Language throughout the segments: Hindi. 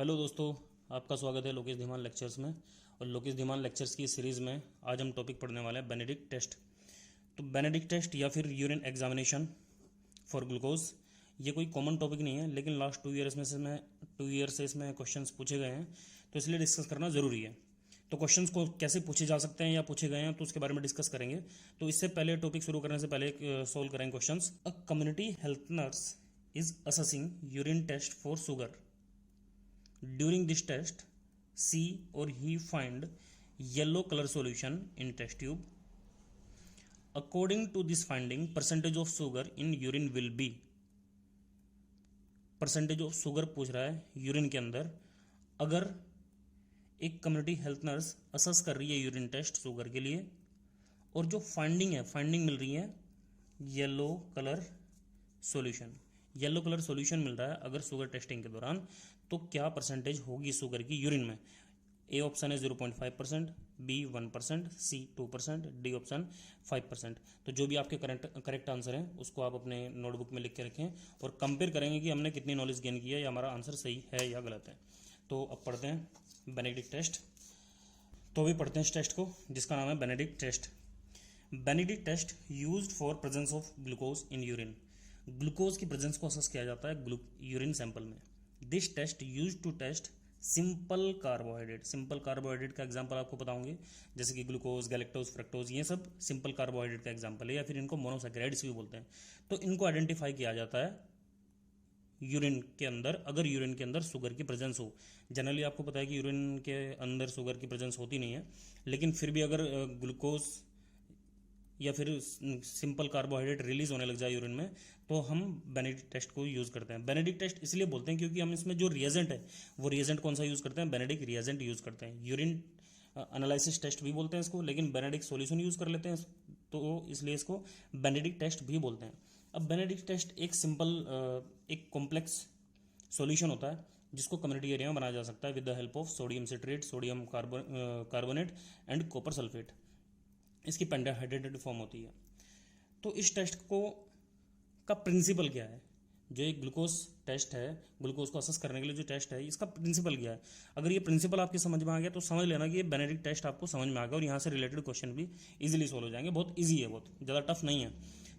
हेलो दोस्तों, आपका स्वागत है लोकेश धीमान लेक्चर्स में। और लोकेश धीमान लेक्चर्स की सीरीज़ में आज हम टॉपिक पढ़ने वाले हैं बेनेडिक्ट टेस्ट। तो बेनेडिक्ट टेस्ट या फिर यूरिन एग्जामिनेशन फॉर ग्लूकोज, ये कोई कॉमन टॉपिक नहीं है, लेकिन लास्ट 2 ईयर से इसमें क्वेश्चंस पूछे गए हैं, तो इसलिए डिस्कस करना ज़रूरी है। तो क्वेश्चंस को कैसे पूछे जा सकते हैं या पूछे गए हैं, तो उसके बारे में डिस्कस करेंगे। तो इससे पहले टॉपिक शुरू करने से पहले सॉल्व करेंगे questions. A community health nurse is assessing urine test for sugar. During this test, she or he find yellow color solution in test tube. According to this finding, percentage of sugar in urine will be. Percentage of sugar पूछ रहा है यूरिन के अंदर। अगर एक कम्युनिटी हेल्थ नर्स असेस कर रही है यूरिन टेस्ट शुगर के लिए, और जो फाइंडिंग मिल रही है yellow colour solution, yellow colour solution मिल रहा है अगर शुगर टेस्टिंग के दौरान, तो क्या परसेंटेज होगी शुगर की यूरिन में। ए ऑप्शन है 0.5%, बी 1%, सी 2%, डी ऑप्शन 5%। तो जो भी आपके करेक्ट आंसर है उसको आप अपने नोटबुक में लिख के रखें और कंपेयर करेंगे कि हमने कितनी नॉलेज गेन की है या हमारा आंसर सही है या गलत है। तो अब पढ़ते हैं बेनेडिक्ट टेस्ट। तो अभी पढ़ते हैं इस टेस्ट को जिसका नाम है Benedict test. Benedict test used for presence of glucose in urine. Glucose की प्रेजेंस को असेस किया जाता है यूरिन सैंपल में। This test use to test simple carbohydrate. Simple carbohydrate का एग्जांपल आपको पता होंगे, जैसे कि ग्लूकोज, गैलेक्टोज, फ्रक्टोज, ये सब सिंपल कार्बोहाइड्रेट का एग्जांपल है, या फिर इनको मोनोसैकेराइड्स भी बोलते हैं। तो इनको आइडेंटिफाई किया जाता है यूरिन के अंदर, अगर यूरिन के अंदर शुगर की प्रेजेंस हो। जनरली आपको पता है कि यूरिन के अंदर शुगर की प्रेजेंस होती नहीं है, लेकिन फिर भी अगर ग्लूकोज या फिर सिंपल कार्बोहाइड्रेट रिलीज होने लग जाए यूरिन में, तो हम बेनेडिक्ट टेस्ट को यूज़ करते हैं। बेनेडिक्ट टेस्ट इसलिए बोलते हैं क्योंकि हम इसमें जो रिएजेंट है वो रिएजेंट कौन सा यूज़ करते हैं, बेनेडिक्ट रिएजेंट यूज़ करते हैं। यूरिन एनालिसिस टेस्ट भी बोलते हैं इसको, लेकिन बेनेडिक्ट सॉल्यूशन यूज़ कर लेते हैं, तो इसलिए इसको बेनेडिक्ट टेस्ट भी बोलते हैं। अब बेनेडिक्ट टेस्ट एक कॉम्प्लेक्स सॉल्यूशन होता है जिसको कम्युनिटी एरिया में बनाया जा सकता है with the help of sodium citrate, sodium carbonate and copper sulphate. इसकी पेंटाहाइड्रेटेड फॉर्म होती है। तो इस टेस्ट का प्रिंसिपल क्या है? जो एक ग्लूकोज टेस्ट है, ग्लूकोज को असेस करने के लिए जो टेस्ट है, इसका प्रिंसिपल क्या है? अगर ये प्रिंसिपल आपके समझ में आ गया तो समझ लेना कि ये बेनेडिक्ट टेस्ट आपको समझ में आ गया और यहाँ से रिलेटेड क्वेश्चन भी इजीली सोल्व हो जाएंगे। बहुत ईजी है, बहुत ज़्यादा टफ नहीं है।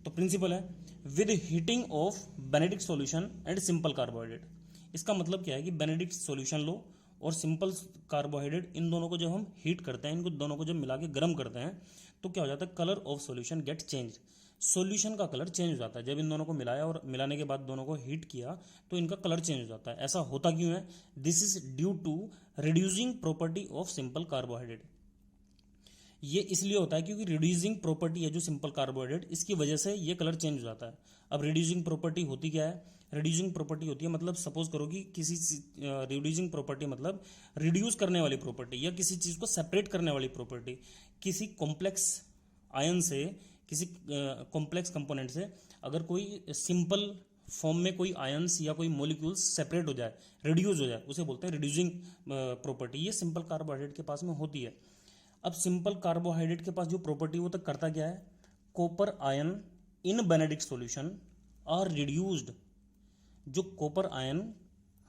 तो प्रिंसिपल है with heating of Benedict solution and simple carbohydrate. इसका मतलब क्या है कि बेनेडिक्ट सॉल्यूशन लो और सिंपल कार्बोहाइड्रेट, इन दोनों को जब हम हीट करते हैं, इनको दोनों को जब मिला के गर्म करते हैं, तो क्या हो जाता है, colour of solution get change. Solution का कलर चेंज हो जाता है। जब इन दोनों को मिलाया और मिलाने के बाद दोनों को हीट किया तो इनका कलर चेंज हो जाता है। ऐसा होता क्यों है? This is due to reducing property of simple carbohydrate. ये इसलिए होता है क्योंकि रिड्यूसिंग प्रॉपर्टी है जो सिंपल कार्बोहाइड्रेट, इसकी वजह से ये कलर चेंज हो जाता है। अब रिड्यूसिंग प्रॉपर्टी होती क्या है? रिड्यूसिंग प्रॉपर्टी होती है, मतलब सपोज करो कि किसी रिड्यूसिंग प्रॉपर्टी मतलब रिड्यूस करने वाली प्रॉपर्टी या किसी चीज़ को सेपरेट करने वाली प्रॉपर्टी। किसी कॉम्प्लेक्स आयन से, किसी कॉम्प्लेक्स कंपोनेंट से अगर कोई सिंपल फॉर्म में कोई आयंस या कोई मॉलिक्यूल्स सेपरेट हो जाए, रिड्यूस हो जाए, उसे बोलते हैं रिड्यूसिंग प्रॉपर्टी। ये सिंपल कार्बोहाइड्रेट के पास में होती है। अब सिंपल कार्बोहाइड्रेट के पास जो प्रॉपर्टी वो तक करता क्या है? Copper ion in Benedict solution are reduced. जो कॉपर आयन,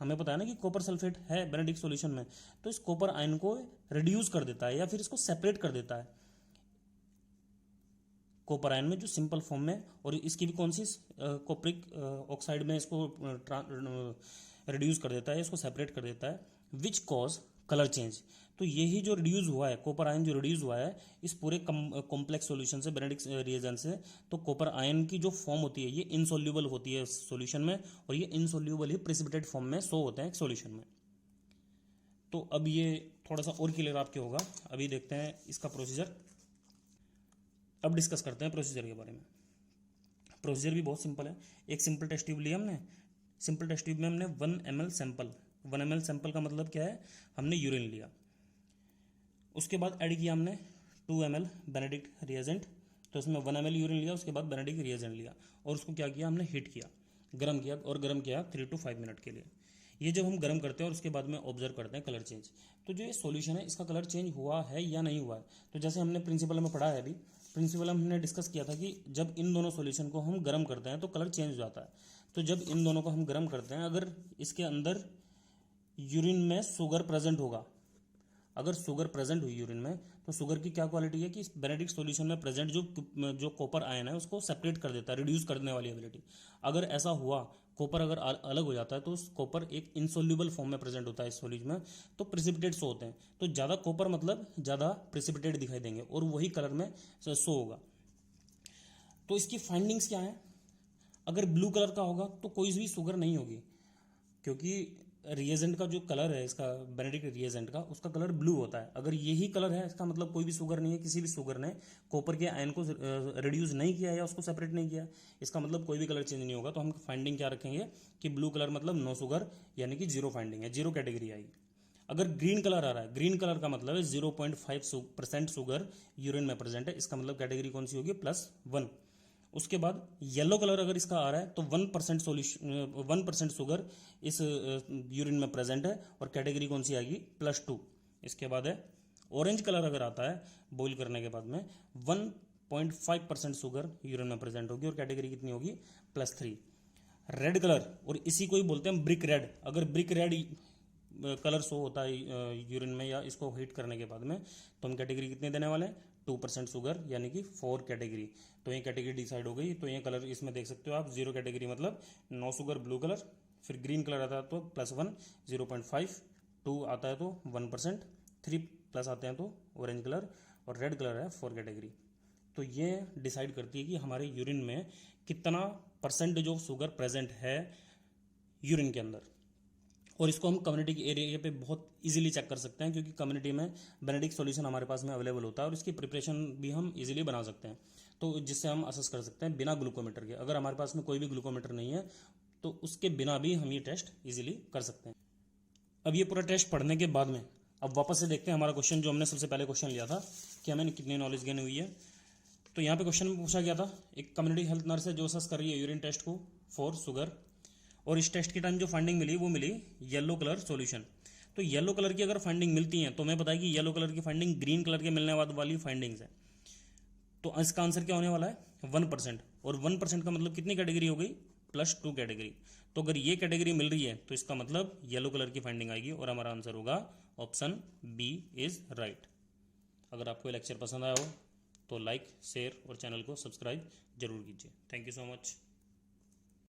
हमें पता है ना कि कॉपर सल्फेट है बेनेडिक्ट सॉल्यूशन में, तो इस कॉपर आयन को रिड्यूस कर देता है या फिर इसको सेपरेट कर देता है कॉपर आयन में, जो सिंपल फॉर्म में। और इसकी भी कौन सी कॉपरिक ऑक्साइड में इसको रिड्यूस कर देता है, इसको सेपरेट कर देता है, विच कॉज कलर चेंज। तो यही जो रिड्यूस हुआ है, कॉपर आयन जो रिड्यूस हुआ है इस पूरे कॉम्प्लेक्स सॉल्यूशन से, बेनेडिक्ट रिएजेंट से, तो कॉपर आयन की जो फॉर्म होती है ये इनसोल्यूबल होती है सॉल्यूशन में, और ये इनसोल्यूबल ही प्रेसिपिटेट फॉर्म में शो होते हैं सॉल्यूशन में। तो अब ये थोड़ा सा और क्लियर आपके होगा। अभी देखते हैं इसका प्रोसीजर। अब डिस्कस करते हैं प्रोसीजर के बारे में। प्रोसीजर भी बहुत सिंपल है। एक सिंपल टेस्ट ट्यूब लिया हमने। सिंपल टेस्ट ट्यूब में हमने 1 ml सैंपल, 1 ml सैंपल का मतलब क्या है, हमने यूरिन लिया। उसके बाद ऐड किया हमने 2 ml बेनेडिक्ट रिएजेंट, तो इसमें 1 ml यूरिन लिया, उसके बाद बेनेडिक्ट रिएजेंट लिया और उसको क्या किया, हमने हीट किया, गर्म किया, और गर्म किया 3 to 5 मिनट के लिए। ये जब हम गर्म करते हैं और उसके बाद में ऑब्जर्व करते हैं कलर चेंज, तो जो ये सॉल्यूशन है इसका कलर चेंज हुआ है या नहीं हुआ है। तो जैसे हमने प्रिंसिपल में पढ़ा है, अभी प्रिंसिपल में हमने डिस्कस किया था कि जब इन दोनों सॉल्यूशन को हम गर्म करते हैं तो कलर चेंज हो जाता है। तो जब इन दोनों को हम गर्म करते हैं, अगर इसके अंदर यूरिन में शुगर प्रेजेंट होगा, अगर शुगर प्रेजेंट हुई यूरिन में तो शुगर की क्या क्वालिटी है कि बेनेडिक्ट सॉल्यूशन में प्रेजेंट जो कॉपर आयन है उसको सेपरेट कर देता है, रिड्यूस करने वाली एबिलिटी। अगर ऐसा हुआ, कॉपर अगर अलग हो जाता है तो कॉपर एक इनसोल्यूबल फॉर्म में प्रेजेंट होता है इस सॉल्यूशन में, तो प्रिसिपिटेट शो होते हैं। तो ज़्यादा कॉपर मतलब ज़्यादा प्रिसिपिटेट दिखाई देंगे और वही कलर में शो होगा। तो इसकी फाइंडिंग्स क्या है? अगर ब्लू कलर का होगा तो कोई भी शुगर नहीं होगी, क्योंकि रिएजेंट का जो कलर है इसका, बेनेडिक्ट रिएजेंट का, उसका कलर ब्लू होता है। अगर यही कलर है इसका मतलब कोई भी शुगर नहीं है, किसी भी शुगर ने कॉपर के आयन को रिड्यूस नहीं किया या उसको सेपरेट नहीं किया, इसका मतलब कोई भी कलर चेंज नहीं होगा। तो हम फाइंडिंग क्या रखेंगे कि ब्लू कलर मतलब नो शुगर, यानी कि जीरो फाइंडिंग है, जीरो कैटेगरी आएगी। अगर ग्रीन कलर आ रहा है, ग्रीन कलर का मतलब है 0.5% शुगर यूरिन में प्रेजेंट है, इसका मतलब कैटेगरी कौन सी होगी? +1। उसके बाद येलो कलर अगर इसका आ रहा है तो 1% सोल्यूशन, 1% शुगर इस यूरिन में प्रेजेंट है और कैटेगरी कौन सी आएगी? +2। इसके बाद है ऑरेंज कलर अगर आता है बॉईल करने के बाद में 1.5% शुगर यूरिन में प्रेजेंट होगी और कैटेगरी कितनी होगी? +3। रेड कलर, और इसी को ही बोलते हैं ब्रिक रेड, अगर ब्रिक रेड कलर शो होता है यूरिन में या इसको हीट करने के बाद में, तो हम कैटेगरी कितने देने वाले हैं? 2% शुगर, यानी कि 4 कैटेगरी। तो ये कैटेगरी डिसाइड हो गई। तो ये कलर इसमें देख सकते हो आप, 0 कैटेगरी मतलब नो शुगर ब्लू कलर, फिर ग्रीन कलर आता है तो +1 0.5, 2 आता है तो 1%, 3+ आते हैं तो ऑरेंज कलर, और रेड कलर है 4 कैटेगरी। तो ये डिसाइड करती है कि हमारे यूरिन में कितना % जो शुगर प्रेजेंट है यूरिन के अंदर। और इसको हम कम्युनिटी के एरिया पे बहुत इजीली चेक कर सकते हैं, क्योंकि कम्युनिटी में बेनेडिक्ट सॉल्यूशन हमारे पास में अवेलेबल होता है और इसकी प्रिपरेशन भी हम इजीली बना सकते हैं, तो जिससे हम असेस कर सकते हैं बिना ग्लूकोमीटर के। अगर हमारे पास में कोई भी ग्लूकोमीटर नहीं है तो उसके बिना भी हम ये टेस्ट इजीली कर सकते हैं। अब ये पूरा टेस्ट पढ़ने के बाद में अब वापस से देखते हैं हमारा क्वेश्चन, जो हमने सबसे पहले क्वेश्चन लिया था कि हमें कितनी नॉलेज गेन हुई है। तो यहाँ पे क्वेश्चन में पूछा गया था, एक कम्युनिटी हेल्थ नर्स है जो असेस कर रही है यूरिन टेस्ट को फॉर शुगर, और इस टेस्ट के टाइम जो फाइंडिंग मिली वो मिली येलो कलर सॉल्यूशन। तो येलो कलर की अगर फाइंडिंग मिलती है तो हमें पता है कि येलो कलर की फाइंडिंग ग्रीन कलर के मिलने वाली फाइंडिंग्स है। तो इसका आंसर क्या होने वाला है? 1%। और 1% का मतलब कितनी कैटेगरी हो गई? +2 कैटेगरी। तो अगर ये कैटेगरी मिल रही है तो इसका मतलब येलो कलर की फाइंडिंग आएगी और हमारा आंसर होगा ऑप्शन बी इज राइट। अगर आपको ये लेक्चर पसंद आया हो तो लाइक, शेयर और चैनल को सब्सक्राइब जरूर कीजिए। Thank you so much.